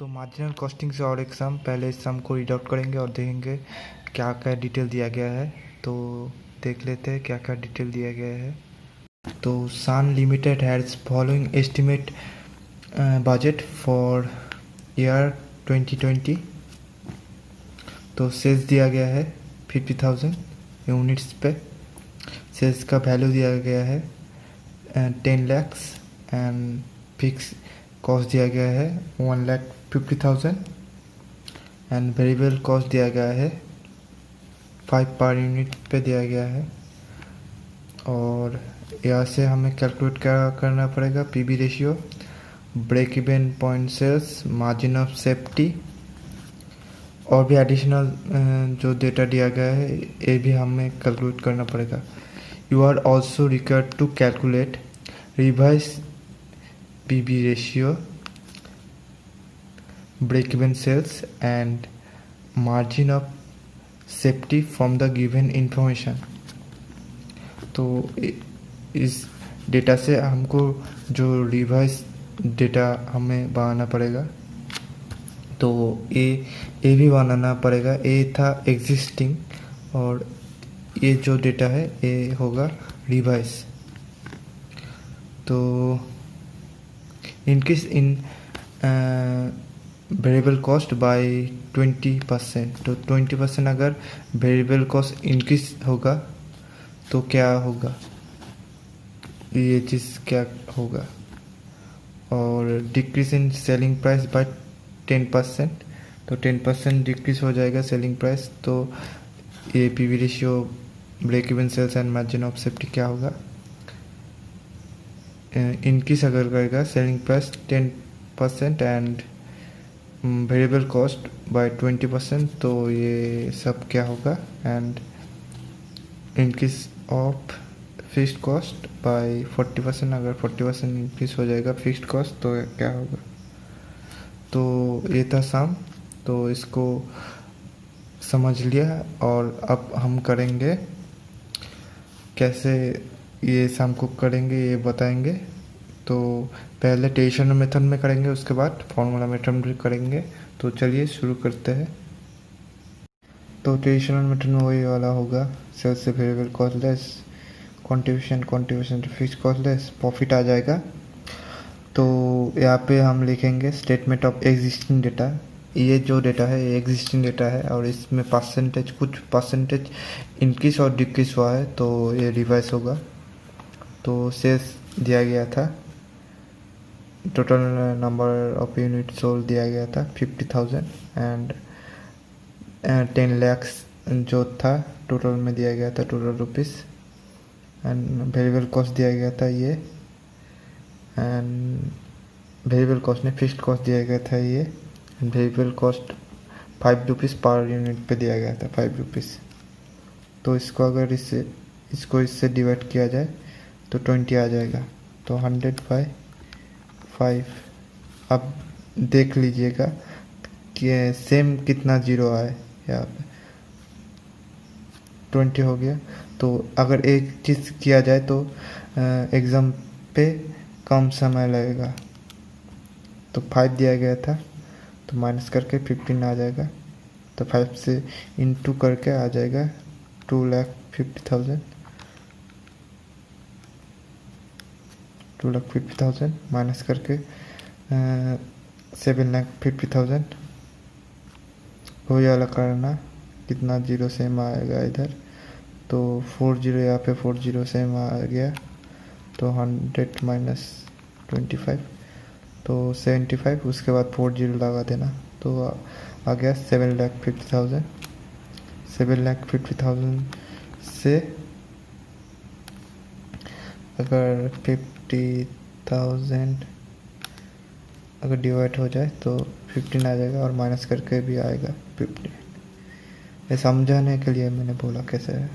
तो marginal costing से और एक सम, पहले इस सम को रीड आउट करेंगे और देखेंगे क्या क्या डिटेल दिया गया है। तो देख लेते हैं क्या क्या डिटेल दिया गया है। तो Sun Limited has following estimate budget for year 2020। तो सेल्स दिया गया है 50,000 यूनिट्स पे। सेल्स का वैल्यू दिया गया है 10 lakhs एंड फिक्स कॉस्ट दिया गया है 1,50,000 एंड वेरिएबल कॉस्ट दिया गया है 5 पर यूनिट पे दिया गया है। और यहाँ से हमें कैलकुलेट क्या करना पड़ेगा, PB ratio, break even point sales, margin of safety और भी एडिशनल जो डेटा दिया गया है ये भी हमें कैलकुलेट करना पड़ेगा। You are also required to calculate revise PB ratio, break even sales and margin of safety from the given information। तो इस डेटा से हमको जो रिवाइज डेटा हमें बनाना पड़ेगा, तो ये भी बनाना पड़ेगा। ये था एग्जिस्टिंग और ये जो डेटा है ये होगा रिवाइज। तो increase in variable cost by 20%। तो 20% अगर वेरिएबल कॉस्ट इंक्रीज होगा तो क्या होगा, ये चीज़ क्या होगा। और decrease in selling price by 10%। तो 10% डिक्रीज हो जाएगा सेलिंग प्राइस। तो ये PV ratio, break even sales and margin of safety क्या होगा, इंक्रीज अगर करेगा selling price 10% and variable cost by 20%, तो ये सब क्या होगा। And increase of fixed cost by 40%, अगर 40% इंक्रीज हो जाएगा फिक्स्ड कॉस्ट तो क्या होगा। तो ये था सम। तो इसको समझ लिया और अब हम करेंगे कैसे ये सम को करेंगे ये बताएंगे। तो पहले ट्रेडिशनल मेथड में करेंगे, उसके बाद फॉर्मूला मेथड में करेंगे। तो चलिए शुरू करते हैं। तो ट्रेडिशनल मेथड में वही वाला होगा, सेल्स से variable cost less contribution to fixed cost less profit आ जाएगा। तो यहाँ पे हम लिखेंगे स्टेटमेंट ऑफ एग्जिस्टिंग डेटा। ये जो डेटा है ये एग्जिस्टिंग डेटा है और इसमें कुछ परसेंटेज इंक्रीज और डिक्रीज हुआ है, तो ये रिवाइज होगा। तो सेल्स दिया गया था, total number of unit sold दिया गया था 50,000 एंड 10 lakhs जो था टोटल में दिया गया था, total rupees. And variable cost दिया गया था ये, एंड वेरिएबल कॉस्ट में फिक्स्ड कॉस्ट दिया गया था ये। Variable cost 5 rupees per unit पे दिया गया था, 5 रुपीज़। तो इसको अगर इससे डिवाइड किया जाए तो 20 आ जाएगा। तो 100/5। अब देख लीजिएगा कि सेम कितना जीरो आए यहाँ पे, 20 हो गया। तो अगर एक चीज़ किया जाए तो एग्ज़ाम पे कम समय लगेगा। तो 5 दिया गया था तो माइनस करके 15 आ जाएगा। तो 5 से इंटू करके आ जाएगा 2,50,000। 2,50,000 माइनस करके 7,50,000। वही वाला करना, कितना जीरो सेम आएगा इधर। तो 40 यहाँ पे 40 सेम आ गया। तो 100 माइनस 25 तो 75। उसके बाद 40 लगा देना तो आ गया 7,50,000। 7,50,000 से अगर 50,000 अगर डिवाइड हो जाए तो 15 आ जाएगा और माइनस करके भी आएगा 15। ये समझाने के लिए मैंने बोला कैसे है।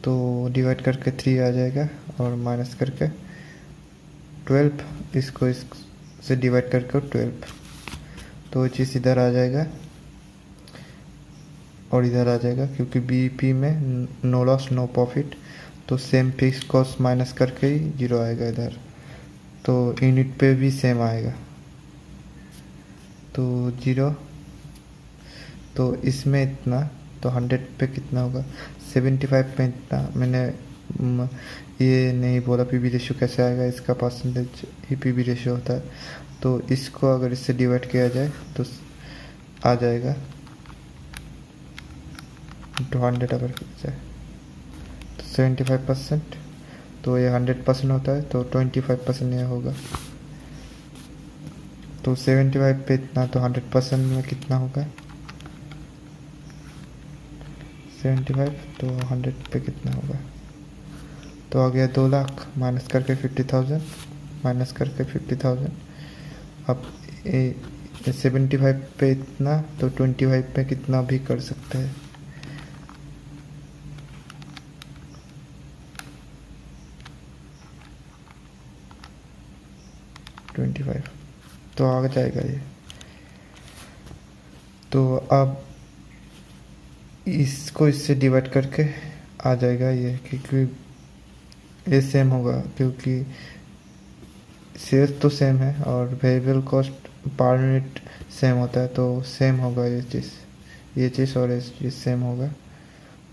तो डिवाइड करके 3 आ जाएगा और माइनस करके 12, इससे डिवाइड करके 12। तो चीज़ इधर आ जाएगा और इधर आ जाएगा, क्योंकि बीईपी में नो लॉस नो प्रॉफिट। तो सेम फिक्स कॉस्ट माइनस करके ही जीरो आएगा इधर। तो यूनिट पे भी सेम आएगा। तो 0, तो इसमें इतना, तो 100 पे कितना होगा, 75 पे इतना। मैंने ये नहीं बोला पीवी रेशियो कैसे आएगा, इसका परसेंटेज ही पीवी रेशियो होता है। तो इसको अगर इससे डिवाइड किया जाए तो आ जाएगा 200 अगर किया जाए तो 75%, तो ये 100% होता है, तो 25% ये होगा। तो 75 पे इतना, तो 100% में कितना होगा, 75, तो 100 पे कितना होगा, तो आ गया 2 लाख, माइनस करके 50,000, माइनस करके 50,000। अब 75 पे इतना, तो 25 पे कितना भी कर सकते हैं। तो आ जाएगा ये। तो अब इसको इससे डिवाइड करके आ जाएगा ये, क्योंकि ये सेम होगा, क्योंकि सेल्स तो सेम है और variable cost per unit same होता है, तो सेम होगा ये चीज़ और ये चीज़ सेम होगा।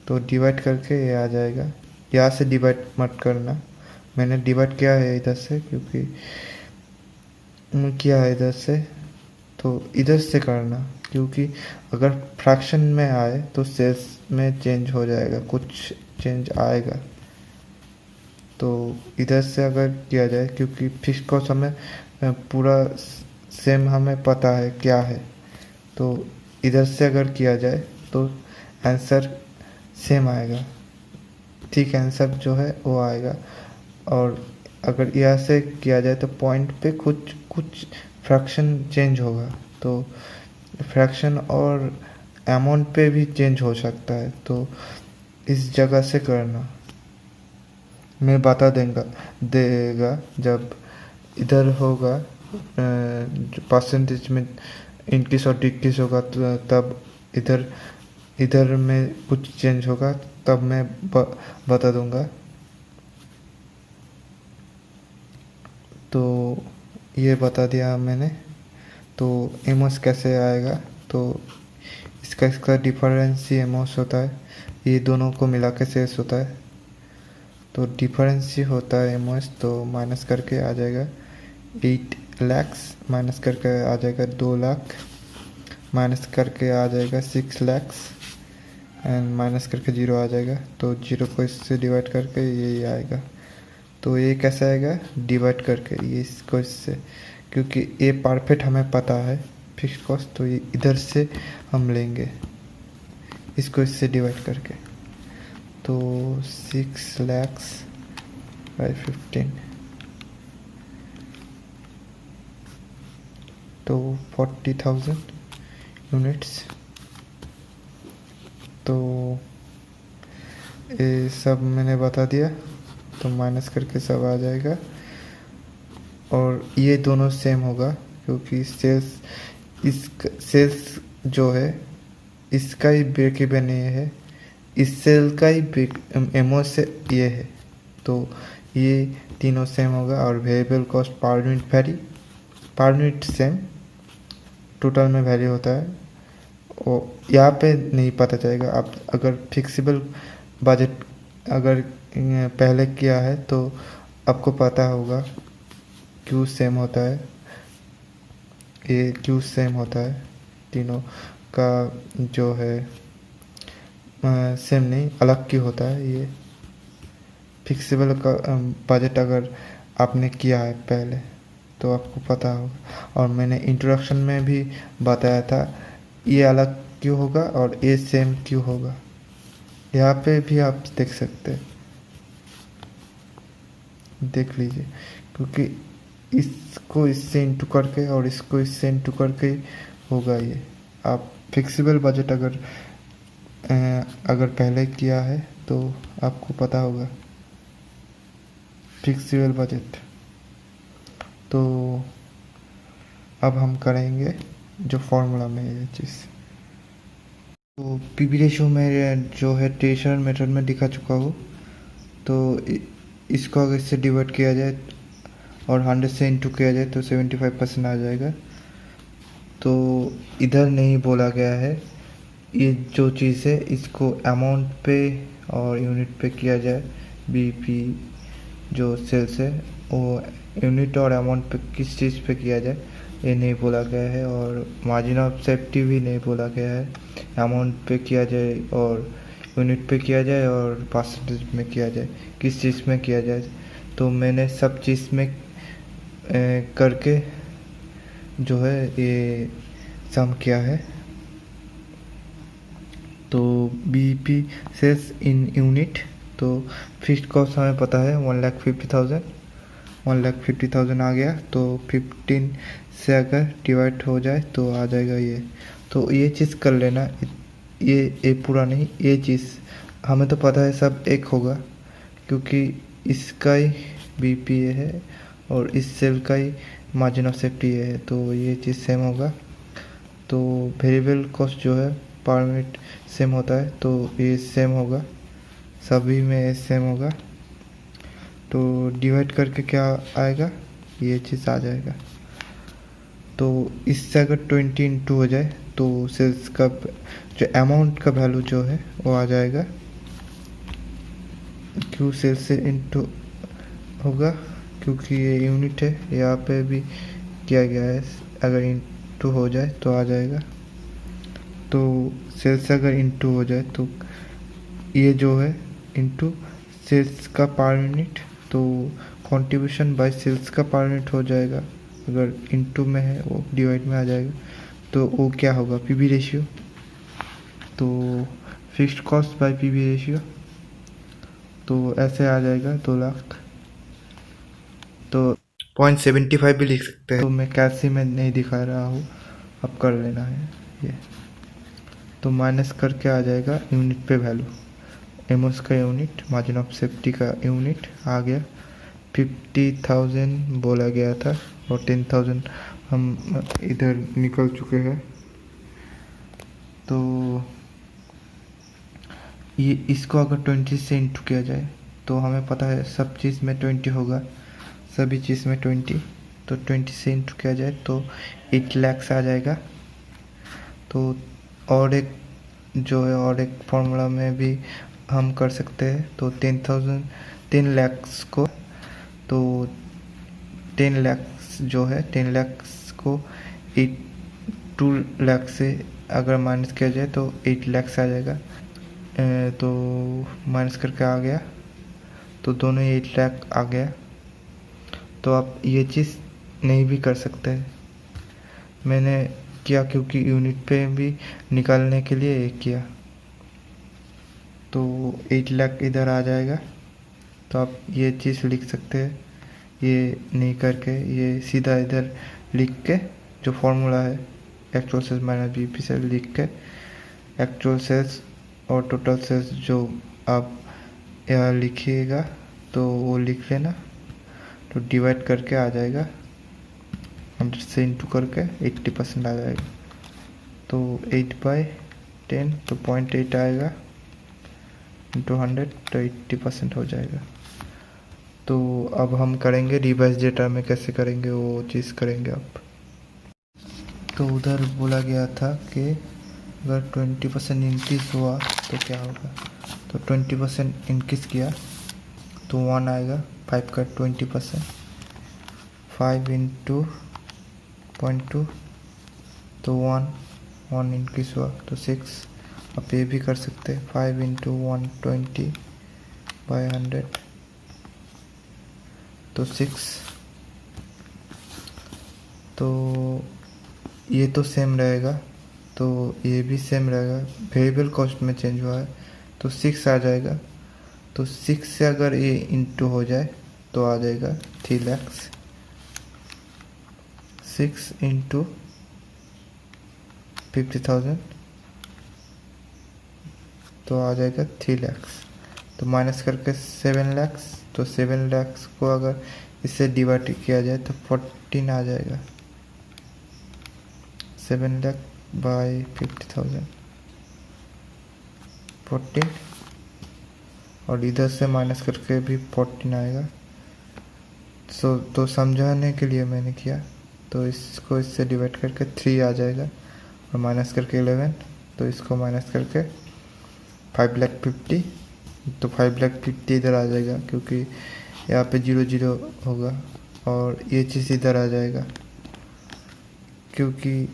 तो डिवाइड करके ये आ जाएगा। यहाँ से डिवाइड मत करना, मैंने डिवाइड किया है इधर से, क्योंकि किया है इधर से, तो इधर से करना, क्योंकि अगर फ्रैक्शन में आए तो सेल्स में चेंज हो जाएगा, कुछ चेंज आएगा। तो इधर से अगर किया जाए, क्योंकि फिक्स कॉस्ट हमें पूरा सेम हमें पता है क्या है, तो इधर से अगर किया जाए तो आंसर सेम आएगा, ठीक आंसर जो है वो आएगा। और अगर यहाँ से किया जाए तो पॉइंट पे कुछ कुछ फ्रैक्शन चेंज होगा, तो फ्रैक्शन और अमाउंट पे भी चेंज हो सकता है। तो इस जगह से करना, मैं बता देगा जब इधर होगा परसेंटेज में इंक्रीज और डिक्रीज होगा, तो तब इधर में कुछ चेंज होगा, तब मैं बता दूंगा। तो ये बता दिया मैंने। तो एमओस कैसे आएगा, तो इसका डिफरेंस ही एमओस होता है, ये दोनों को मिला के सेल्स होता है। तो डिफरेंस ही होता है एमओएस, तो माइनस करके आ जाएगा 8 lakhs, माइनस करके आ जाएगा 2 लाख, माइनस करके आ जाएगा 6 lakhs एंड माइनस करके 0 आ जाएगा। तो 0 को इससे डिवाइड करके ये आएगा। तो ये कैसे आएगा, डिवाइड करके ये इसको इससे, क्योंकि ये परफेक्ट हमें पता है फिक्स कॉस्ट, तो ये इधर से हम लेंगे इसको इससे डिवाइड करके। तो 6 lakhs by 15, तो 40,000 यूनिट्स। तो ये सब मैंने बता दिया, तो माइनस करके सब आ जाएगा। और ये दोनों सेम होगा, क्योंकि सेल्स जो है इसका ही ब्रेक इवन ये है, इस सेल का ही एमओ से ये है, तो ये तीनों सेम होगा। और variable cost per unit same, total में वैल्यू होता है, और यहाँ पे नहीं पता चलेगा। आप अगर फिक्सिबल बजट अगर पहले किया है तो आपको पता होगा क्यों सेम होता है, ये क्यों सेम होता है, तीनों का जो है सेम नहीं अलग क्यों होता है। ये फिक्सिबल का बजट अगर आपने किया है पहले तो आपको पता होगा। और मैंने इंट्रोडक्शन में भी बताया था ये अलग क्यों होगा और ये सेम क्यों होगा, यहाँ पे भी आप देख सकते हैं, देख लीजिए, क्योंकि इसको इससे इंटू करके और इसको इससे इंटू करके होगा ये। आप फिक्सिबल बजट अगर पहले किया है तो आपको पता होगा फिक्सिबल बजट। तो अब हम करेंगे जो फॉर्मूला में ये चीज़। तो पीवी रेशियो में जो है ट्रेडिशनल मेथड में दिखा चुका हूँ, तो इसको अगर इससे डिवाइड किया जाए और 100 से इंटू किया जाए तो 75% आ जाएगा। तो तो इधर नहीं बोला गया है। ये जो चीज़ है इसको अमाउंट पे और यूनिट पे किया जाए। बीपी जो सेल्स है वो यूनिट और अमाउंट पे किस चीज़ पे किया जाए ये नहीं बोला गया है, और मार्जिन ऑफ सेफ्टी भी नहीं बोला गया है। अमाउंट पे किया जाए और यूनिट पे किया जाए और परसेंटेज में किया जाए, किस चीज़ में किया जाए। तो मैंने सब चीज़ में करके जो है ये सम किया है। तो बीपी सेल्स इन यूनिट, तो फिक्स्ड कॉस्ट हमें पता है 1,50,000, 1,50,000 आ गया। तो 15 से अगर डिवाइड हो जाए तो आ जाएगा ये। तो ये चीज़ कर लेना, ये पूरा नहीं, ये चीज़ हमें तो पता है सब एक होगा, क्योंकि इसका ही बीपी है और इस सेल का ही मार्जिन ऑफ सेफ्टी है, तो ये चीज़ सेम होगा। तो वेरिएबल कॉस्ट जो है पर यूनिट सेम होता है, तो ये सेम होगा, सभी में सेम होगा। तो डिवाइड करके क्या आएगा, ये चीज़ आ जाएगा। तो इससे अगर 20 इंटू हो जाए तो सेल्स का जो अमाउंट का वैल्यू जो है वो आ जाएगा। क्यों सेल्स से इंटू होगा, क्योंकि ये यूनिट है, यहाँ पे भी किया गया है। अगर इंटू हो जाए तो आ जाएगा। तो सेल्स अगर इंटू हो जाए तो ये जो है इंटू सेल्स का पर यूनिट, तो कंट्रीब्यूशन बाय सेल्स का पर यूनिट हो जाएगा। अगर इंटू में है वो डिवाइड में आ जाएगा, तो वो क्या होगा, पीवी रेशियो। तो fixed cost bye PV ratio, तो ऐसे आ जाएगा 2 लाख। तो 0.75 भी लिख सकते हैं, तो मैं कैसे में नहीं दिखा रहा हूँ, अब कर लेना है ये। तो माइनस करके आ जाएगा यूनिट पे वैल्यू, एमओस का यूनिट, मार्जिन ऑफ सेफ्टी का यूनिट आ गया। 50,000 बोला गया था और 10,000 हम इधर निकल चुके हैं। तो ये इसको अगर 20 से इंटू किया जाए तो हमें पता है सब चीज़ में 20 होगा, सभी चीज़ में 20। तो 20 से इंटू किया जाए तो 8 लाख आ जाएगा। तो और एक जो है और एक फॉर्मूला में भी हम कर सकते हैं। तो 10 लाख को, तो 10 लाख जो है 10 लाख को 2 लाख से अगर माइनस किया जाए तो 8 लाख आ जाएगा। तो माइनस करके आ गया, तो दोनों 8 लाख आ गया। तो आप ये चीज़ नहीं भी कर सकते, मैंने किया क्योंकि यूनिट पे भी निकालने के लिए एक किया। तो 8 लाख इधर आ जाएगा। तो आप ये चीज़ लिख सकते हैं, ये नहीं करके ये सीधा इधर लिख के जो फॉर्मूला है actual sales minus BP sale लिख के एक्चुअल सेल्स और टोटल सेल्स जो आप यहाँ लिखिएगा तो वो लिख लेना। तो डिवाइड करके आ जाएगा 100 से इंटू करके 80% आ जाएगा। तो 8/10 तो 0.8 आएगा इंटू 100, तो 80% हो जाएगा। तो अब हम करेंगे रिवाइज डेटा में कैसे करेंगे वो चीज़ करेंगे अब। तो उधर बोला गया था कि अगर 20% इंक्रीज हुआ तो क्या होगा। तो 20% इंक्रीज किया तो 1 आएगा, 5 का 20%, 5 इंटू 0.2 तो 1 इंक्रीज हुआ तो 6। आप ये भी कर सकते हैं 5 इंटू 120/100 तो 6। तो ये तो सेम रहेगा, तो ये भी सेम रहेगा। वेरिएबल कॉस्ट में चेंज हुआ है तो 6 आ जाएगा। तो 6 से अगर ये इंटू हो जाए तो आ जाएगा 3 लाख। 6 इंटू 50,000 तो आ जाएगा 3 लाख। तो माइनस करके 7 लाख, तो 7 लाख को अगर इससे डिवाइड किया जाए तो 14 आ जाएगा। 7 लाख बाई 50,000 14, और इधर से माइनस करके भी 14 आएगा। तो समझाने के लिए मैंने किया। तो इसको इससे डिवाइड करके 3 आ जाएगा, और माइनस करके 11, तो इसको माइनस करके 5,50,000, तो 5,50,000 इधर आ जाएगा क्योंकि यहाँ पे 0 होगा, और ये चीज़ इधर आ जाएगा क्योंकि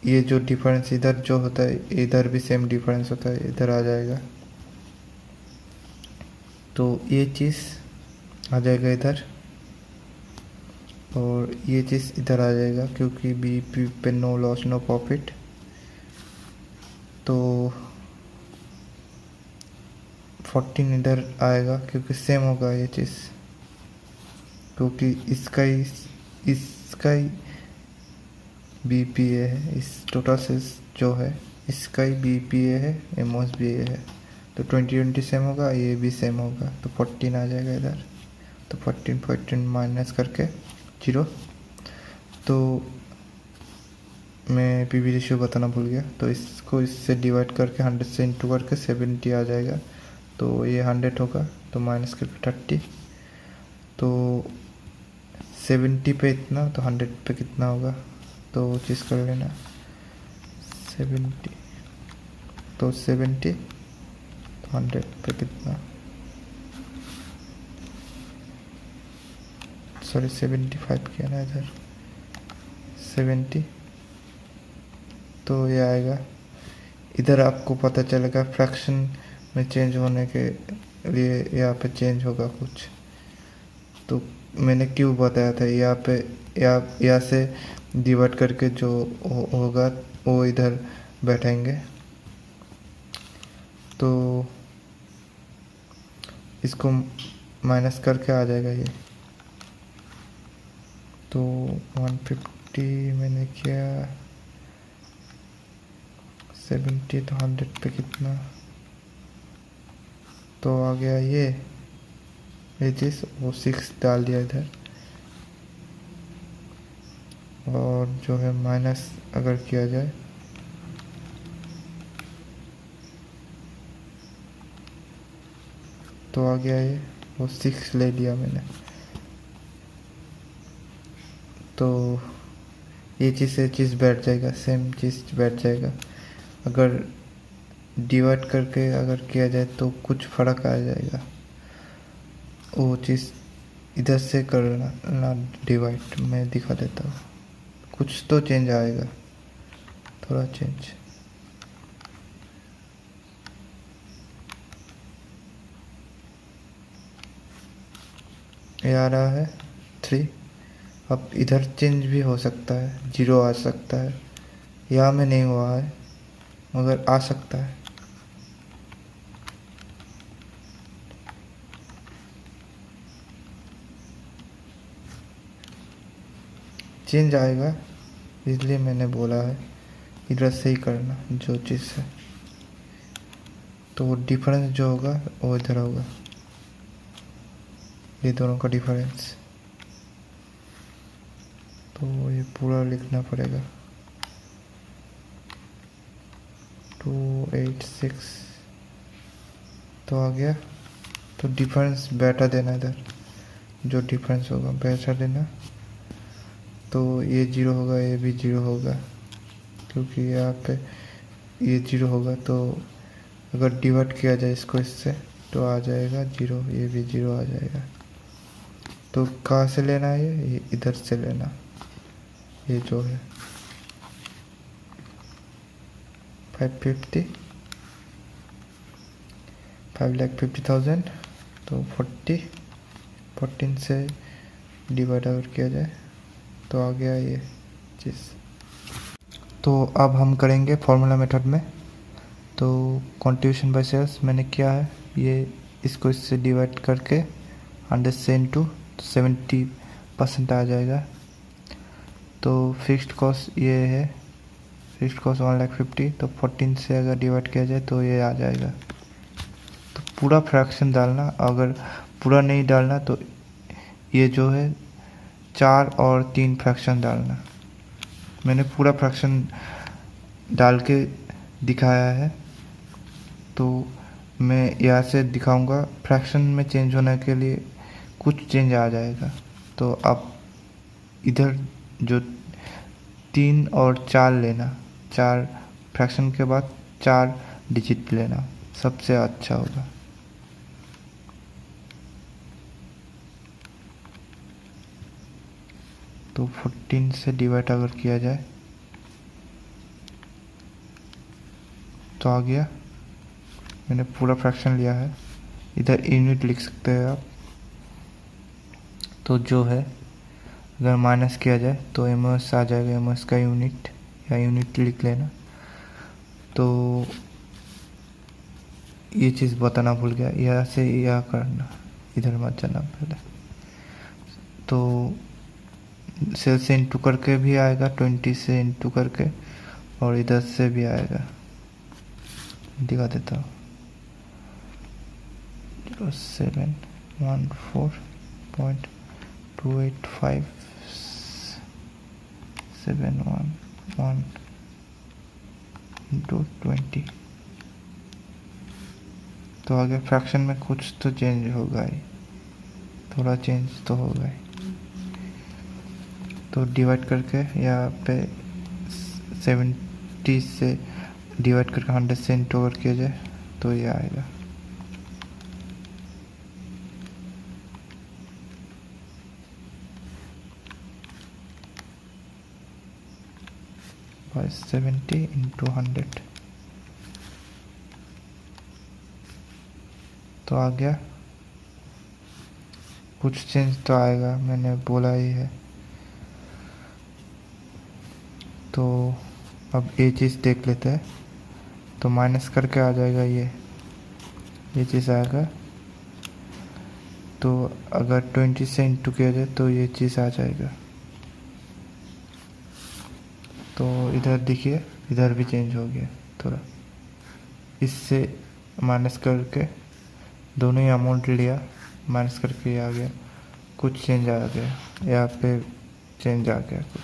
ये जो डिफरेंस इधर जो होता है इधर भी सेम डिफरेंस होता है, इधर आ जाएगा। तो ये चीज़ आ जाएगा इधर, और ये चीज़ इधर आ जाएगा क्योंकि बीपी पे नो लॉस नो प्रॉफिट। तो 14 इधर आएगा क्योंकि सेम होगा ये चीज़, क्योंकि इसका ही बीपीए है, इस टोटल सेल्स जो है इसका ही बीपीए है, एमओएस भी ये है, तो 20 सेम होगा, ये भी सेम होगा, तो 14 आ जाएगा इधर। तो 14 माइनस करके 0। तो मैं पीवी रेशियो बताना भूल गया, तो इसको इससे डिवाइड करके 100 से इंटू करके 70 आ जाएगा, तो ये 100 होगा, तो माइनस करके 30, तो 70 पे इतना, तो 100 पे कितना होगा, तो वो चीज़ कर लेना। 70, तो 70, तो 100 पे कितना, सॉरी 75 किया ना इधर, 70, तो ये आएगा। इधर आपको पता चलेगा फ्रैक्शन में चेंज होने के लिए यहाँ पे चेंज होगा कुछ, तो मैंने क्यों बताया था, यहाँ पे यहाँ से डिवाइड करके जो होगा वो इधर बैठेंगे, तो इसको माइनस करके आ जाएगा ये, तो 150 मैंने किया, 70, तो 100 पे कितना, तो आ गया ये चीज़, वो 6 डाल दिया इधर, और जो है माइनस अगर किया जाए तो आ गया ये, वो 6 ले लिया मैंने, तो ये चीज़ बैठ जाएगा, सेम चीज़ बैठ जाएगा। अगर डिवाइड करके अगर किया जाए तो कुछ फ़र्क आ जाएगा, वो चीज़ इधर से करना ना डिवाइड, मैं दिखा देता हूँ, कुछ तो चेंज आएगा, थोड़ा चेंज। ये आ रहा है 3, अब इधर चेंज भी हो सकता है, 0 आ सकता है, यहाँ में नहीं हुआ है मगर आ सकता है। चेंज आएगा, इसलिए मैंने बोला है इधर से ही करना जो चीज़ है, तो वो डिफरेंस जो होगा वो इधर होगा, ये दोनों का डिफरेंस, तो ये पूरा लिखना पड़ेगा 286, तो आ गया। तो डिफरेंस बैठा देना इधर, जो डिफरेंस होगा बैठा देना, तो ये 0 होगा, ये भी 0 होगा, क्योंकि यहाँ पे ये 0 होगा, तो अगर डिवाइड किया जाए इसको इससे तो आ जाएगा 0, ये भी 0 आ जाएगा। तो कहाँ से लेना है ये इधर से लेना, ये जो है 5,50,000, तो 14 से डिवाइड आउट किया जाए तो आ गया ये चीज़। तो अब हम करेंगे फॉर्मूला मेथड में, तो कंट्रीब्यूशन बाय सेल्स मैंने किया है, ये इसको इससे डिवाइड करके 100 से इंटू 70% आ जाएगा। तो फिक्स्ड कॉस्ट ये है, फिक्स्ड कॉस्ट 1,50,000, तो 14 से अगर डिवाइड किया जाए तो ये आ जाएगा। तो पूरा फ्रैक्शन डालना, अगर पूरा नहीं डालना तो ये जो है 4 और 3 फ्रैक्शन डालना। मैंने पूरा फ्रैक्शन डाल के दिखाया है, तो मैं यहाँ से दिखाऊंगा, फ्रैक्शन में चेंज होने के लिए कुछ चेंज आ जाएगा। तो आप इधर जो 3 और 4 लेना, 4 फ्रैक्शन के बाद 4 डिजिट लेना सबसे अच्छा होगा। तो 14 से डिवाइड अगर किया जाए तो आ गया। मैंने पूरा फ्रैक्शन लिया है, इधर यूनिट लिख सकते हैं आप। तो जो है अगर माइनस किया जाए तो एमओएस आ जाएगा, एमओएस का यूनिट या यूनिट लिख लेना। तो ये चीज़ बताना भूल गया, यहाँ से यह करना, इधर मत जाना पहले। तो सेल से इंटू करके भी आएगा, 20 से इंटू करके, और इधर से भी आएगा, दिखा देता हूँ। 0714.28571 20। तो आगे फ्रैक्शन में कुछ तो चेंज होगा ही, थोड़ा चेंज तो होगा ही। तो डिवाइड करके यहाँ पे 70 से डिवाइड करके 100 से इंटू ओवर किया जाए तो ये आएगा। by 70 into 100 तो आ गया। कुछ चेंज तो आएगा, मैंने बोला ही है। तो अब ये चीज़ देख लेते हैं। तो माइनस करके आ जाएगा, ये चीज़ आएगा। तो अगर 20 से इंटू किया जाए तो ये चीज़ आ जाएगा। तो इधर देखिए, इधर भी चेंज हो गया थोड़ा, इससे माइनस करके दोनों ही अमाउंट लिया, माइनस करके ये आ गया, कुछ चेंज आ गया, यहाँ पे चेंज आ गया कुछ।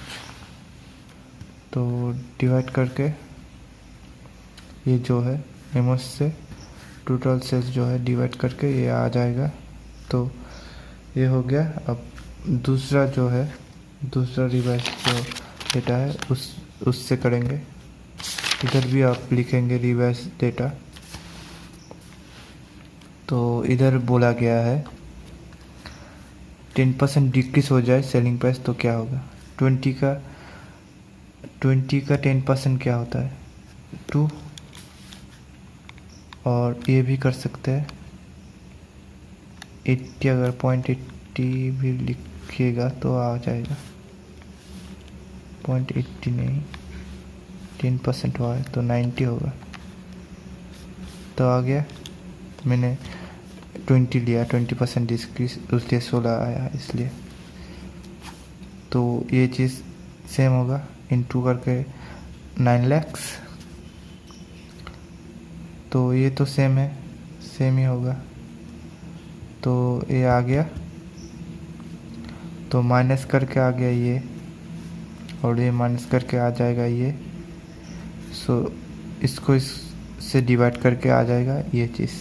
तो डिवाइड करके ये जो है एमओएस से टोटल सेल्स जो है डिवाइड करके ये आ जाएगा। तो ये हो गया। अब दूसरा जो है, दूसरा रिवाइज जो डेटा है उससे करेंगे। इधर भी आप लिखेंगे रिवाइज डेटा। तो इधर बोला गया है 10% डिक्रीज हो जाए सेलिंग प्राइस तो क्या होगा। 20 का 10% क्या होता है, 2। और ये भी कर सकते हैं 80, अगर 0.80 भी लिखिएगा तो आ जाएगा। 0.80 नहीं, 10% हुआ है तो 90 होगा। तो आ गया। मैंने 20 लिया, 20% डिक्रीज, उसलिए 16 आया इसलिए। तो ये चीज़ सेम होगा, इंटू करके 9 lakhs। तो ये तो सेम है, सेम ही होगा। तो ये आ गया। तो माइनस करके आ गया ये, और ये माइनस करके आ जाएगा ये। सो इसको इससे डिवाइड करके आ जाएगा ये चीज़।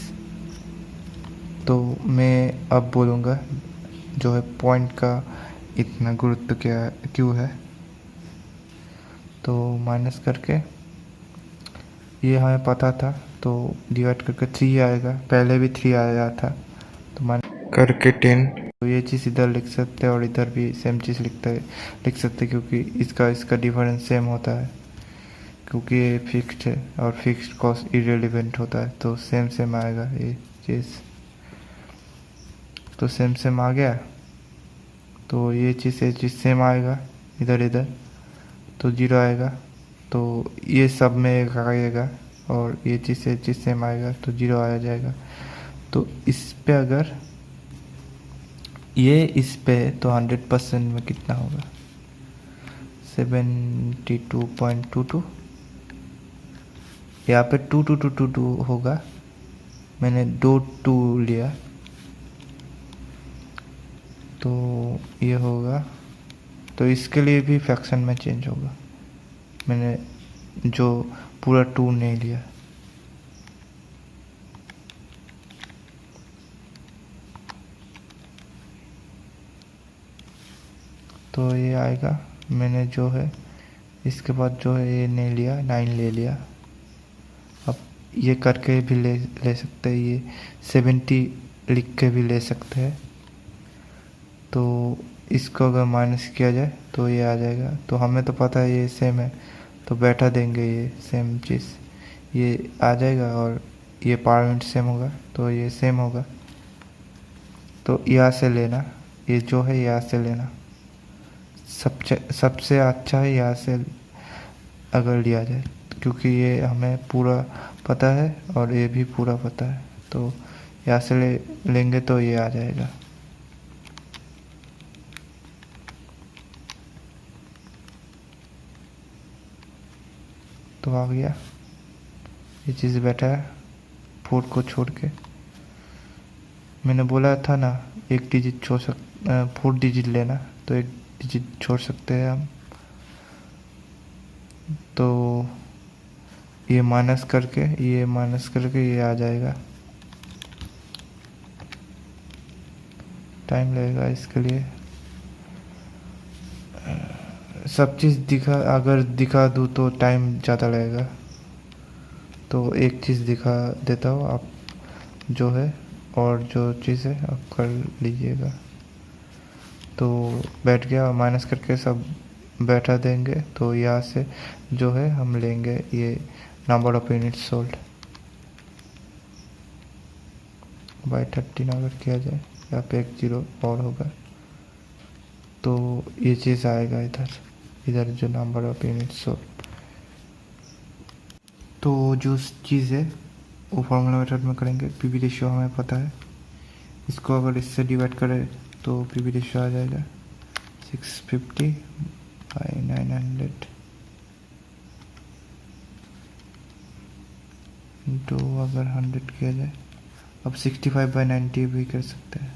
तो मैं अब बोलूँगा जो है पॉइंट का इतना गुरुत्व क्यों है। तो माइनस करके ये हमें पता था, तो डिवाइड करके 3 आएगा, पहले भी 3 आया था। तो माइनस करके 10। तो ये चीज़ इधर लिख सकते हैं और इधर भी सेम चीज़ लिख सकते हैं, क्योंकि इसका डिफरेंस सेम होता है, क्योंकि ये फिक्स्ड है और फिक्स्ड कॉस्ट इरेलीवेंट होता है। तो सेम आएगा ये चीज़। तो सेम आ गया। तो ये चीज़ सेम आएगा, इधर तो 0 आएगा। तो ये सब में एक आएगा, और ये चीज़ सेम आएगा तो 0 आ जाएगा। तो इस पे अगर ये इस पे तो 100% में कितना होगा, 72.22। यहाँ पे 2222 होगा, मैंने 2 लिया तो ये होगा। तो इसके लिए भी फ्रैक्शन में चेंज होगा, मैंने जो पूरा 2 नहीं लिया। तो ये आएगा, मैंने जो है इसके बाद जो है ये नहीं लिया, 9 ले लिया। अब ये करके भी ले सकते हैं, ये 70 लिख के भी ले सकते हैं। तो इसको अगर माइनस किया जाए तो ये आ जाएगा। तो हमें तो पता है ये सेम है, तो बैठा देंगे ये सेम चीज़, ये आ जाएगा। और ये पार्ट सेम होगा तो ये सेम होगा। तो यहाँ से लेना, ये जो है यहाँ से लेना, सबसे अच्छा है यहाँ से अगर लिया जाए, क्योंकि ये हमें पूरा पता है और ये भी पूरा पता है। तो यहाँ से लेंगे तो ये आ जाएगा। तो आ गया, ये चीज़ बैठा है 4 को छोड़ के। मैंने बोला था ना एक डिजिट छोड़ 4 डिजिट लेना, तो एक डिजिट छोड़ सकते हैं हम। तो ये माइनस करके ये आ जाएगा। टाइम लगेगा इसके लिए, सब चीज़ अगर दिखा दूँ तो टाइम ज़्यादा लगेगा। तो एक चीज़ दिखा देता हूँ, आप जो है और जो चीज़ है आप कर लीजिएगा। तो बैठ गया, माइनस करके सब बैठा देंगे। तो यहाँ से जो है हम लेंगे ये number of unit sold by 13 अगर किया जाए, यहाँ पे एक 0 और होगा। तो ये चीज़ आएगा इधर जो नंबर ऑफ यूनिट सोल्ड। तो जो चीज़ है वो फॉर्मूला मेथड में करेंगे। पीवी रेशियो हमें पता है, इसको अगर इससे डिवाइड करें तो पीवी रेशियो आ जाएगा 650 बाई 900 इंटू अगर 100 किया जाए। अब 65 बाई 90 भी कर सकते हैं।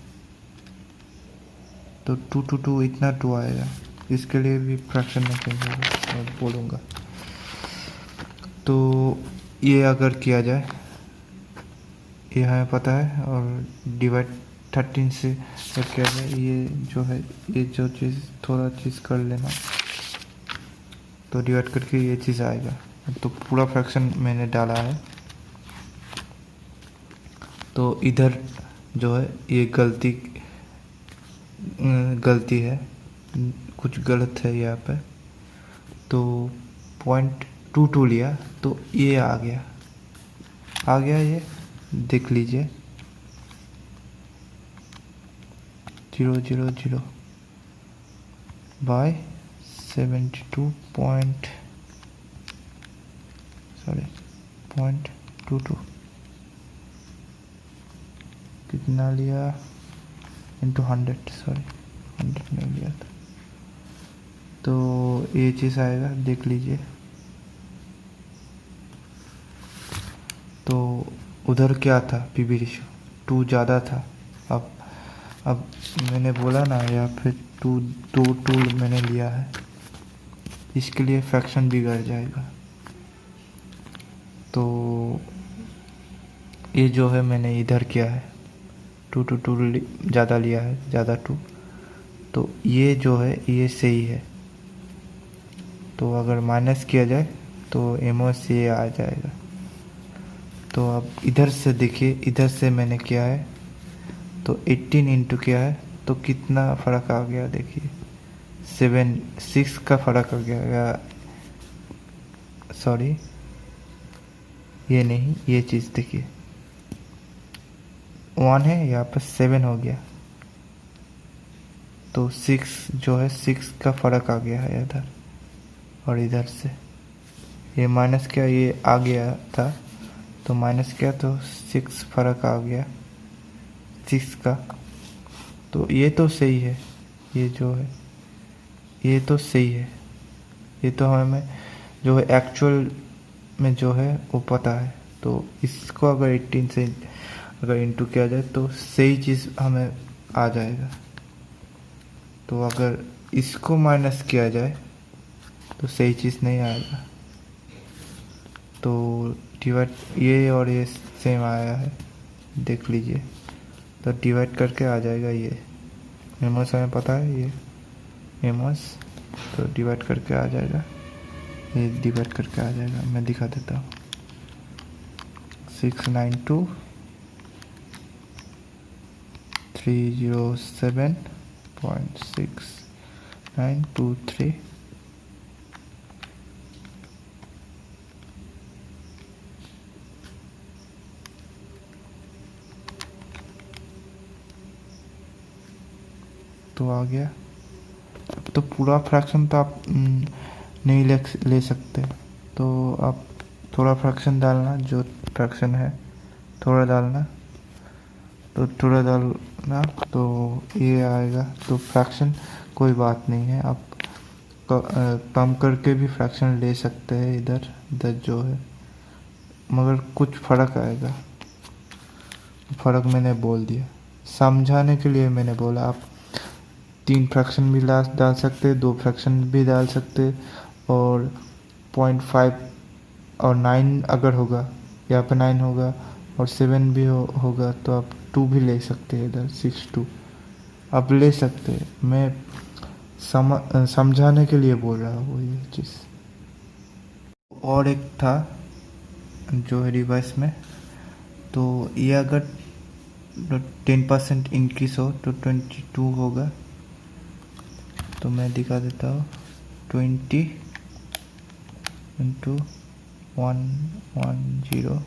तो 2 to 2 इतना 2 आएगा। इसके लिए भी फ्रैक्शन में चेंज होगा, मैं बोलूँगा। तो ये अगर किया जाए, ये हमें पता है, और डिवाइड 13 से अगर किया जाए, ये जो है ये जो चीज़ थोड़ा चीज़ कर लेना, तो डिवाइड करके ये चीज़ आएगा। तो पूरा फ्रैक्शन मैंने डाला है। तो इधर जो है ये गलती है, कुछ गलत है यहाँ पे। तो 0.22 लिया तो ये आ गया ये देख लीजिए 000 बाय 0.22 कितना लिया इंटू 100, 100 नहीं लिया था। तो ये चीज़ आएगा, देख लीजिए। तो उधर क्या था, पीवी रेशियो 2 ज़्यादा था। अब मैंने बोला ना यहाँ पे 2 मैंने लिया है, इसके लिए फ्रैक्शन बिगड़ जाएगा। तो ये जो है मैंने इधर किया है 2 to 2 ज़्यादा लिया है, ज़्यादा 2। तो ये जो है ये सही है। तो अगर माइनस किया जाए तो एमओएस ये आ जाएगा। तो अब इधर से देखिए, इधर से मैंने किया है तो 18 इंटू किया है, तो कितना फ़र्क आ गया देखिए, 6 का फ़र्क आ गया। सॉरी, ये नहीं, ये चीज़ देखिए 1 है, यहाँ पर 7 हो गया। तो 6 जो है 6 का फ़र्क आ गया है इधर और इधर से। ये माइनस किया, ये आ गया था तो माइनस किया तो 6 फ़र्क आ गया 6 का। तो ये तो सही है, ये जो है ये तो सही है। ये तो हमें जो है एक्चुअल में जो है वो पता है। तो इसको अगर 18 से अगर इंटू किया जाए तो सही चीज़ हमें आ जाएगा। तो अगर इसको माइनस किया जाए तो सही चीज़ नहीं आएगा। तो डिवाइड ये और ये सेम आया है, देख लीजिए। तो डिवाइड करके आ जाएगा ये एमओएस हमें पता है, ये एमओएस। तो डिवाइड करके आ जाएगा ये डिवाइड करके आ जाएगा, मैं दिखा देता हूँ। 692.307.6923। तो आ गया। तो पूरा फ्रैक्शन तो आप नहीं ले सकते, तो आप थोड़ा फ्रैक्शन डालना, जो फ्रैक्शन है थोड़ा डालना, तो थोड़ा डालना तो ये आएगा। तो फ्रैक्शन कोई बात नहीं है, आप कम करके भी फ्रैक्शन ले सकते हैं इधर इधर जो है, मगर कुछ फ़र्क आएगा। फ़र्क मैंने बोल दिया, समझाने के लिए मैंने बोला। आप 3 फ्रैक्शन भी डाल सकते, 2 फ्रैक्शन भी डाल सकते, और 0.5 और 9 अगर होगा, यहाँ पे 9 होगा और 7 भी होगा, तो आप 2 भी ले सकते हैं इधर, 6 2 आप ले सकते हैं। मैं समझाने के लिए बोल रहा हूँ ये चीज़। और एक था जो है रिवर्स में, तो ये अगर 10% इंक्रीज हो तो 22 होगा। तो मैं दिखा देता हूँ, 20 इंटू 110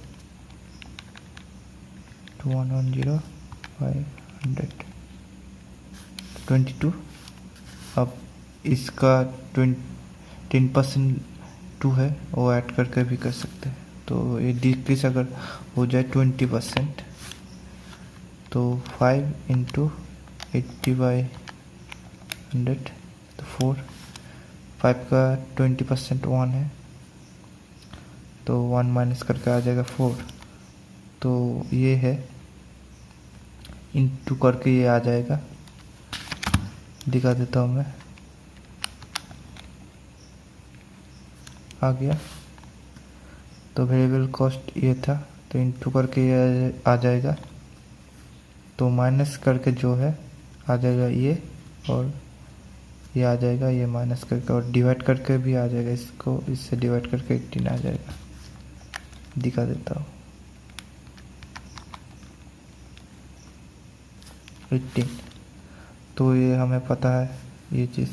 to 110 500 22। अब इसका 10% 2 है, वो ऐड करके भी कर सकते हैं। तो ये डिक्रीज अगर हो जाए 20%, तो 5 इंटू 80/100 तो 4। 5 का 20% 1 है, तो 1 माइनस करके आ जाएगा 4। तो ये है, इंटू करके ये आ जाएगा, दिखा देता हूँ मैं। आ गया। तो वेरिएबल कॉस्ट ये था, तो इंटू करके ये आ जाएगा, तो माइनस करके जो है आ जाएगा ये, और ये आ जाएगा, ये माइनस करके, और डिवाइड करके भी आ जाएगा, इसको इससे डिवाइड करके 18 आ जाएगा। दिखा देता हूँ, 18। तो ये हमें पता है ये चीज़।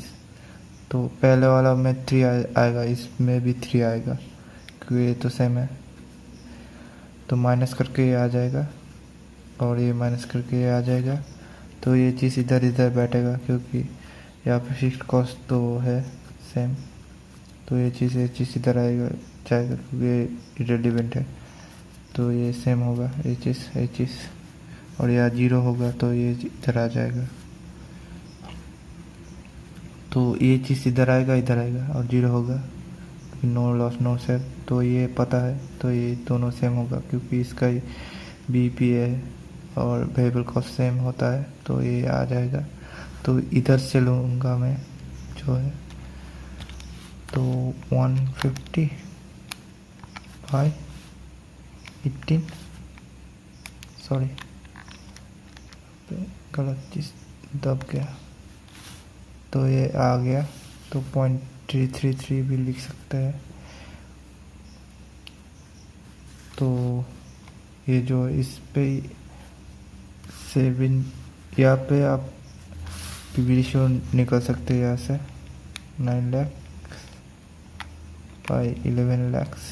तो पहले वाला में 3 आएगा, इसमें भी 3 आएगा, क्योंकि ये तो सेम है। तो माइनस करके ये आ जाएगा, और ये माइनस करके ये आ जाएगा। तो ये चीज़ इधर इधर बैठेगा, क्योंकि यहाँ पे फिक्स्ड कॉस्ट तो है सेम। तो ये चीज़ इधर आएगा जाएगा, क्योंकि ये इररिलेवेंट है। तो ये सेम होगा, ये चीज़, और यहाँ 0 होगा, तो ये इधर आ जाएगा। तो ये चीज़ इधर आएगा, और 0 होगा, नो लॉस नो सेव। तो ये पता है, तो ये दोनों सेम होगा, क्योंकि इसका बीपी है और वेरिएबल कॉस्ट सेम होता है। तो ये आ जाएगा। तो इधर से लूँगा मैं जो है, तो 150 बाई 18, सॉरी गलत चीज़ दब गया। तो ये आ गया, तो 0.333 भी लिख सकते हैं। तो ये जो इस पे 7, यहाँ पे आप पीवी रेशियो निकल सकते हैं यहाँ से, 9 lakh by 11 lakhs,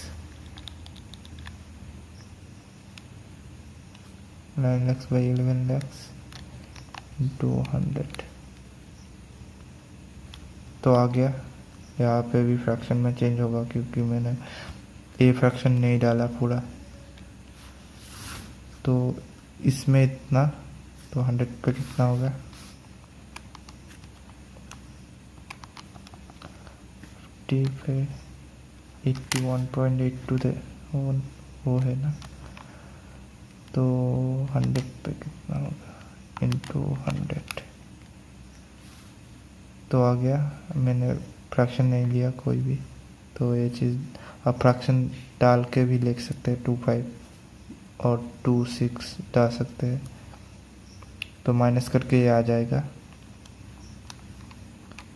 9 lakhs by 11 lakhs into 100। तो आ गया। यहाँ पे भी फ्रैक्शन में चेंज होगा, क्योंकि मैंने ए फ्रैक्शन नहीं डाला पूरा। तो इसमें इतना, तो 100 पे कितना होगा, 81.82 थे वो है ना। तो 100 पे कितना होगा, इंटू 100। तो आ गया। मैंने फ्रैक्शन नहीं लिया कोई भी। तो ये चीज़ आप फ्रैक्शन डाल के भी लिख सकते हैं, 25 और 26 डाल सकते हैं। तो माइनस करके ये आ जाएगा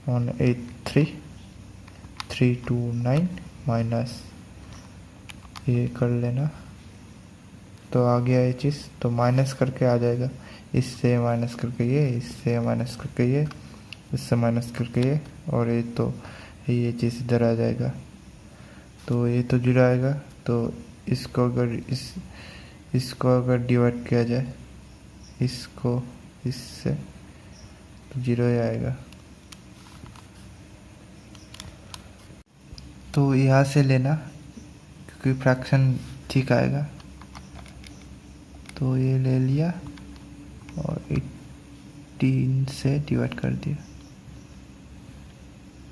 183,329 माइनस ये कर लेना, तो आ गया ये चीज़। तो माइनस करके आ जाएगा, इससे माइनस करके ये, इससे माइनस करके ये, इससे माइनस करके ये, और ये तो ये चीज़ इधर आ जाएगा। तो ये तो जीरो आएगा। तो इसको अगर इसको अगर डिवाइड किया जाए इसको इससे, तो जीरो ही आएगा। तो यहाँ से लेना क्योंकि फ्रैक्शन ठीक आएगा। तो ये ले लिया और 18 से डिवाइड कर दिया,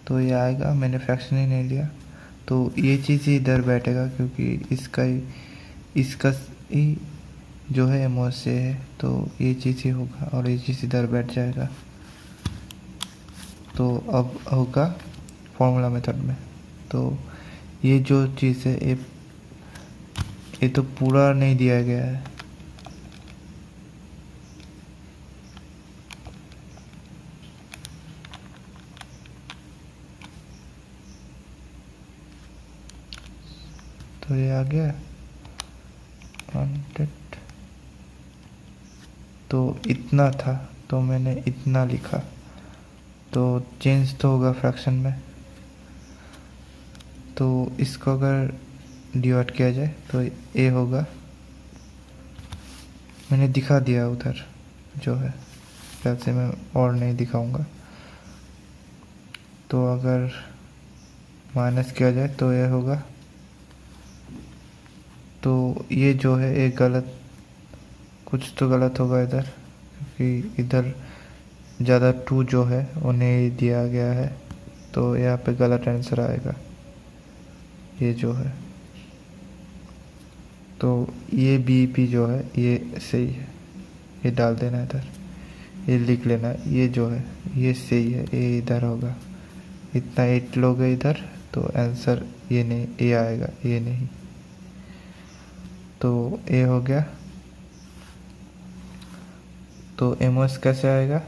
तो ये आएगा। मैंने फ्रैक्शन ही नहीं लिया, तो ये चीज़ ही इधर बैठेगा क्योंकि इसका ही जो है एमओ से है, तो ये चीज़ ही होगा और ये चीज़ इधर बैठ जाएगा। तो अब होगा फॉर्मूला मेथड में। तो ये जो चीज़ है ये तो पूरा नहीं दिया गया है, तो ये आ गया 100। तो इतना था तो मैंने इतना लिखा, तो चेंज तो होगा फ्रैक्शन में। तो इसको अगर डिवाइड किया जाए तो ए होगा, मैंने दिखा दिया उधर जो है, वैसे मैं और नहीं दिखाऊंगा। तो अगर माइनस किया जाए तो ये होगा। तो ये जो है एक गलत, कुछ तो गलत होगा इधर, क्योंकि इधर ज़्यादा 2 जो है उन्हें दिया गया है, तो यहाँ पे गलत आंसर आएगा ये जो है। तो ये बी पी जो है ये सही है, ये डाल देना इधर, ये लिख लेना, ये जो है ये सही है, ये इधर होगा। इतना 8 लोगे इधर तो आंसर ये नहीं, ये आएगा, ये नहीं। तो ए हो गया। तो एमओएस कैसे आएगा?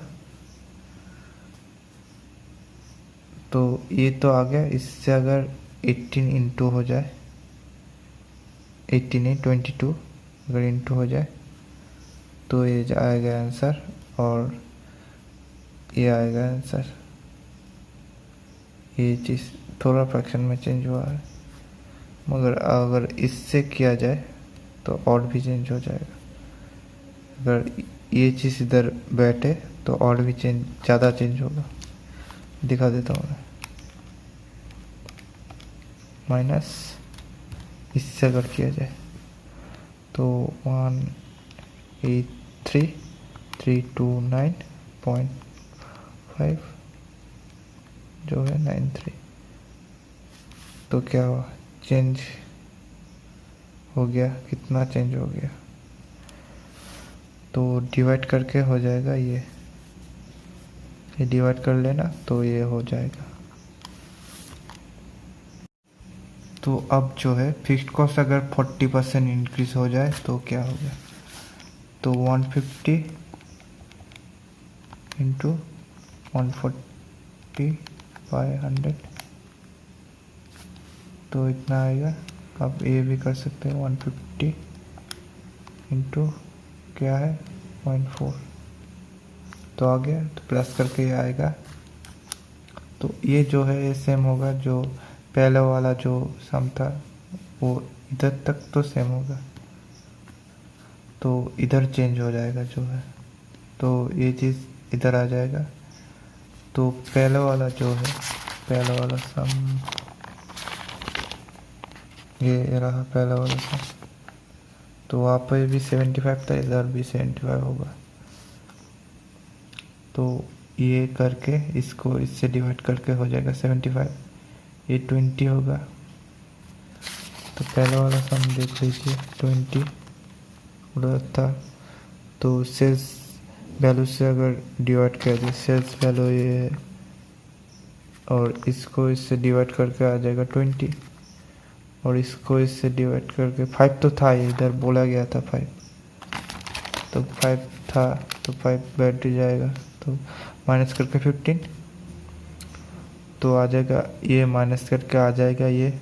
तो ये तो आ गया, इससे अगर 18 इंटू हो जाए, 18 नहीं 22 अगर इंटू हो जाए तो ये आएगा आंसर, और ये आएगा आंसर। ये चीज़ थोड़ा फ्रैक्शन में चेंज हुआ है, मगर अगर इससे किया जाए तो और भी चेंज हो जाएगा। अगर ये चीज़ इधर बैठे तो और भी ज़्यादा चेंज होगा। दिखा देता हूँ मैं। माइनस इससे अगर किया जाए तो 183,329.5 जो है 93। तो क्या हुआ, चेंज हो गया। कितना चेंज हो गया? तो डिवाइड करके हो जाएगा, ये डिवाइड कर लेना तो ये हो जाएगा। तो अब जो है फिक्स्ड कॉस्ट अगर 40% इंक्रीज हो जाए तो क्या होगा? तो 150 इंटू 140/100, तो इतना आएगा। आप ये भी कर सकते हैं, 150 इंटू क्या है 0.4, तो आ गया। तो प्लस करके ये आएगा। तो ये जो है ये सेम होगा, जो पहले वाला जो सम था वो इधर तक तो सेम होगा, तो इधर चेंज हो जाएगा जो है, तो ये चीज़ इधर आ जाएगा। तो पहले वाला जो है, पहला वाला सम ये रहा, पहला वाला सम। तो वहाँ पर भी 75 था, इधर भी 75 होगा। तो ये करके इसको इससे डिवाइड करके हो जाएगा 75, ये 20 होगा। तो पहला वाला सम देख लीजिए, 20 था। तो सेल्स वैल्यू से अगर डिवाइड किया जाए, सेल्स वैल्यू ये है, और इसको इससे डिवाइड करके आ जाएगा 20, और इसको इससे डिवाइड करके 5 तो था, ये इधर बोला गया था 5, तो 5 था तो 5 बैठ जाएगा। तो माइनस करके 15, तो आ जाएगा, ये माइनस करके आ जाएगा ये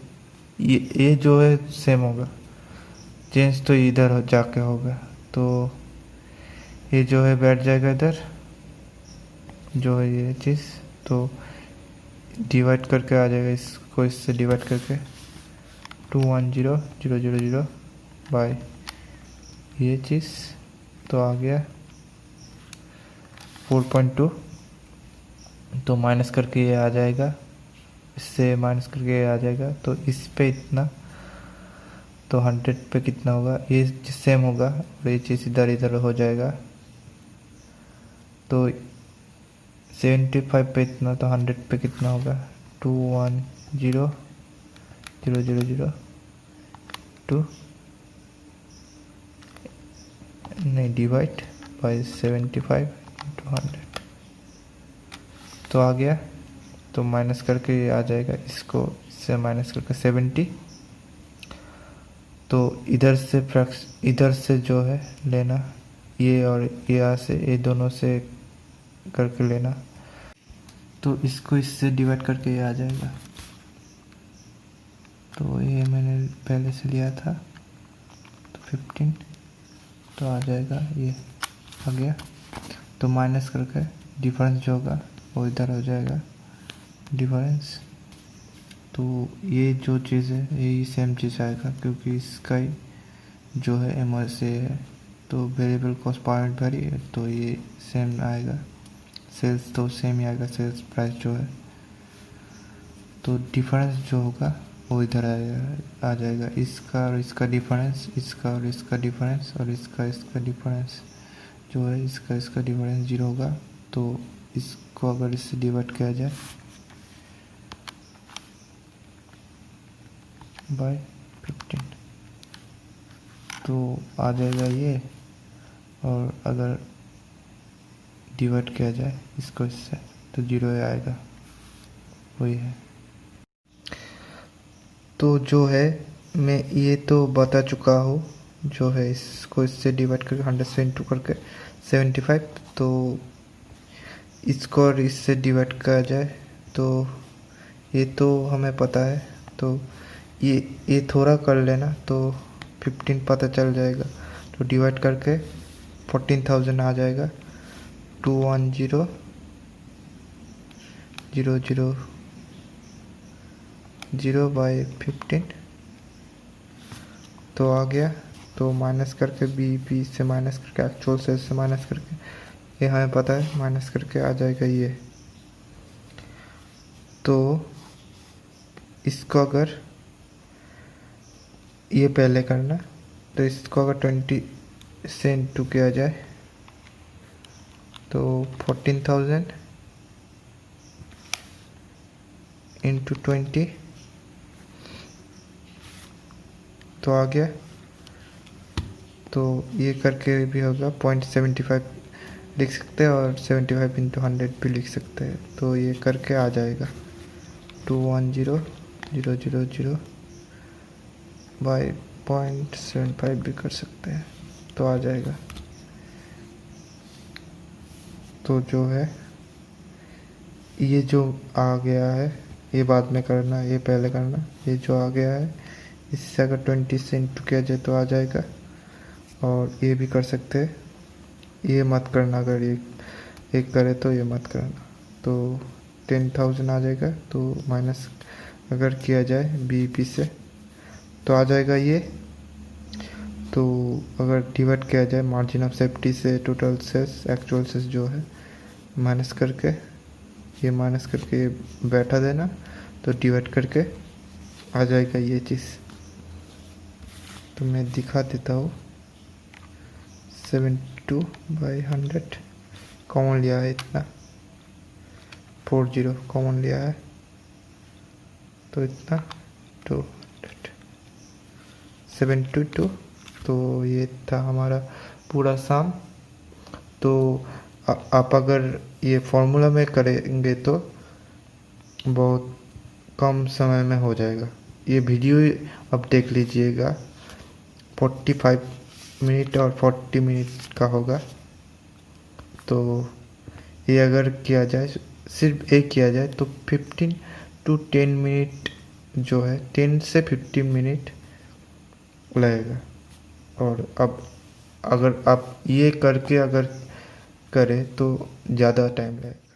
ये जो है सेम होगा, चेंज तो इधर हो जाके होगा, तो ये जो है बैठ जाएगा इधर, जो है ये चीज़, तो डिवाइड करके आ जाएगा, इसको इससे डिवाइड करके 210,000 बाय ये चीज़, तो आ गया 4.2, तो माइनस करके ये आ जाएगा, इससे माइनस करके ये आ जाएगा, तो इस पे इतना, तो 100 पे कितना होगा, ये सेम होगा, और ये चीज़ इधर इधर हो जाएगा, तो 75 पे इतना, तो 100 पे कितना होगा, 210,000 2 नहीं डिवाइड बाई 75 इंटू 100, तो आ गया, तो माइनस करके ये आ जाएगा, इसको इससे माइनस करके 70, तो इधर से जो है लेना, ये और ये यहाँ से, ये दोनों से करके लेना, तो इसको इससे डिवाइड करके ये आ जाएगा, तो ये मैंने पहले से लिया था, तो 15, तो आ जाएगा, ये आ गया, तो माइनस करके डिफरेंस जो होगा वो इधर हो जाएगा डिफरेंस, तो ये जो चीज़ है यही सेम चीज़ आएगा, क्योंकि इसका ही जो है एम से है, तो वेरिएबल कॉस्ट पॉइंट भरी है, तो ये सेम आएगा, सेल्स तो सेम ही आएगा, सेल्स प्राइस जो है, तो डिफरेंस जो होगा वो इधर आ जाएगा, इसका और इसका डिफरेंस, इसका और इसका डिफरेंस, और इसका डिफरेंस जो है, इसका डिफरेंस 0 होगा, तो इसको अगर इससे डिवाइड किया जाए बाय 15, तो आ जाएगा ये, और अगर डिवाइड किया जाए इसको इससे, तो 0 आएगा, वही है। तो जो है मैं ये तो बता चुका हूँ, जो है इसको इससे डिवाइड करके 100 से इंटू करके 75, तो इसको और इससे डिवाइड किया जाए, तो ये तो हमें पता है, तो ये थोड़ा कर लेना, तो 15 पता चल जाएगा, तो डिवाइड करके 14,000 आ जाएगा, 210,000 बाई 15, तो आ गया, तो माइनस करके बी से माइनस करके एक्चुअल सेल्स से माइनस करके, ये हमें पता है, माइनस करके आ जाएगा ये, तो इसको अगर ये पहले करना, तो इसको अगर 20 से इंटू किया जाए, तो 14,000 इंटू 20, तो आ गया, तो ये करके भी होगा 0.75 लिख सकते हैं, और 75 इंटू 100 भी लिख सकते हैं, तो ये करके आ जाएगा 210,000 बाई 0.75 भी कर सकते हैं, तो आ जाएगा, तो जो है ये जो आ गया है ये बाद में करना, ये पहले करना, ये जो आ गया है इससे अगर 20 से इंटू किया जाए तो आ जाएगा, और ये भी कर सकते हैं, ये मत करना, अगर ये एक करे तो ये मत करना, तो 10,000 आ जाएगा, तो माइनस अगर किया जाए बीईपी से तो आ जाएगा ये, तो अगर डिवाइड किया जाए मार्जिन ऑफ सेफ्टी से टोटल सेल्स एक्चुअल सेल्स जो है, माइनस करके ये माइनस करके बैठा देना, तो डिवाइड करके आ जाएगा ये चीज़, तो मैं दिखा देता हूँ, 72/100 कॉमन लिया है, इतना 40 कॉमन लिया है, तो इतना 200 722, तो ये था हमारा पूरा सम, तो आप अगर ये फॉर्मूला में करेंगे तो बहुत कम समय में हो जाएगा, ये वीडियो अब देख लीजिएगा, 45 मिनट और 40 मिनट का होगा, तो ये अगर किया जाए, सिर्फ एक किया जाए तो 15 to 10 मिनट जो है 10 से 15 मिनट लगेगा। और अब अगर आप ये करके अगर करें तो ज़्यादा टाइम लगेगा।